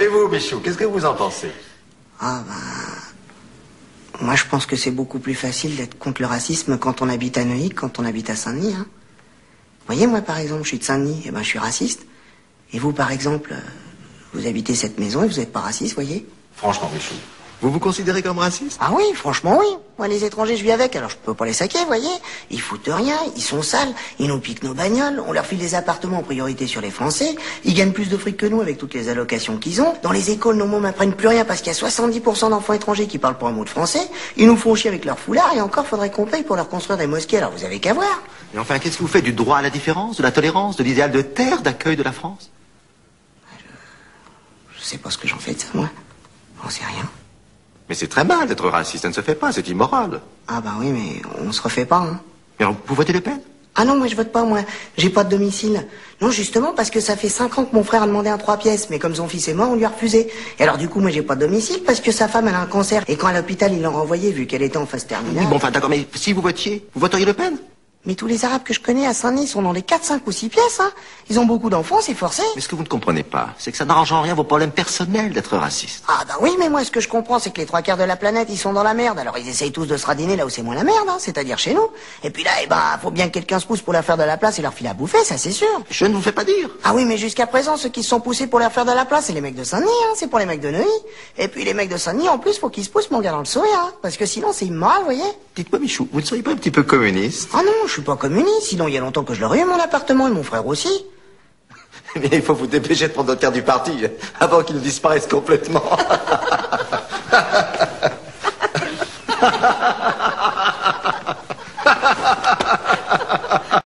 Et vous, Michou, qu'est-ce que vous en pensez? Ah ben... Moi, je pense que c'est beaucoup plus facile d'être contre le racisme quand on habite à Neuilly que quand on habite à Saint-Denis, hein. Vous voyez, moi, par exemple, je suis de Saint-Denis, et ben, je suis raciste. Et vous, par exemple, vous habitez cette maison et vous n'êtes pas raciste, vous voyez? Franchement, Michou, vous vous considérez comme raciste? Ah oui, franchement, oui. Moi, les étrangers, je vis avec, alors je peux pas les saquer, vous voyez? Ils foutent rien, ils sont sales, ils nous piquent nos bagnoles, on leur file des appartements en priorité sur les Français, ils gagnent plus de fric que nous avec toutes les allocations qu'ils ont. Dans les écoles, nos mômes n'apprennent plus rien parce qu'il y a 70% d'enfants étrangers qui parlent pas un mot de français. Ils nous font chier avec leur foulard et encore faudrait qu'on paye pour leur construire des mosquées, alors vous avez qu'à voir. Mais enfin, qu'est-ce que vous faites du droit à la différence, de la tolérance, de l'idéal de terre d'accueil de la France? Je sais pas ce que j'en fais de ça, moi. J'en sais rien. Mais c'est très mal d'être raciste, ça ne se fait pas, c'est immoral. Ah bah oui, mais on se refait pas, hein. Mais alors, vous votez Le Pen? Ah non, moi je vote pas, moi. J'ai pas de domicile. Non, justement, parce que ça fait 5 ans que mon frère a demandé un 3 pièces, mais comme son fils est mort, on lui a refusé. Et alors du coup, moi j'ai pas de domicile parce que sa femme, elle a un cancer. Et quand à l'hôpital, ils l'ont renvoyée vu qu'elle était en phase terminale. Bon, enfin, d'accord, mais si vous votiez, vous voteriez Le Pen? Mais tous les Arabes que je connais à Saint-Denis sont dans les 4, 5 ou 6 pièces, hein. Ils ont beaucoup d'enfants, c'est forcé. Mais ce que vous ne comprenez pas, c'est que ça n'arrange en rien vos problèmes personnels d'être raciste. Ah bah oui, mais moi ce que je comprends, c'est que les 3 quarts de la planète, ils sont dans la merde. Alors ils essayent tous de se radiner là où c'est moins la merde, hein, c'est-à-dire chez nous. Et puis là, eh ben, faut bien que quelqu'un se pousse pour leur faire de la place et leur filer à bouffer, ça c'est sûr. Je ne vous fais pas dire. Ah oui, mais jusqu'à présent, ceux qui se sont poussés pour leur faire de la place, c'est les mecs de Saint-Denis, hein, c'est pour les mecs de Neuilly. Et puis les mecs de Saint-Denis, en plus, faut qu'ils se poussent mon gars dans le sourire, hein, parce que sinon c'est immoral, vous voyez. Dites-moi, Michou, vous ne seriez pas un petit peu communiste? Ah non, je suis pas communiste, sinon il y a longtemps que je l'aurais eu mon appartement et mon frère aussi. Mais il faut vous dépêcher de prendre notre carte du parti avant qu'il ne disparaisse complètement.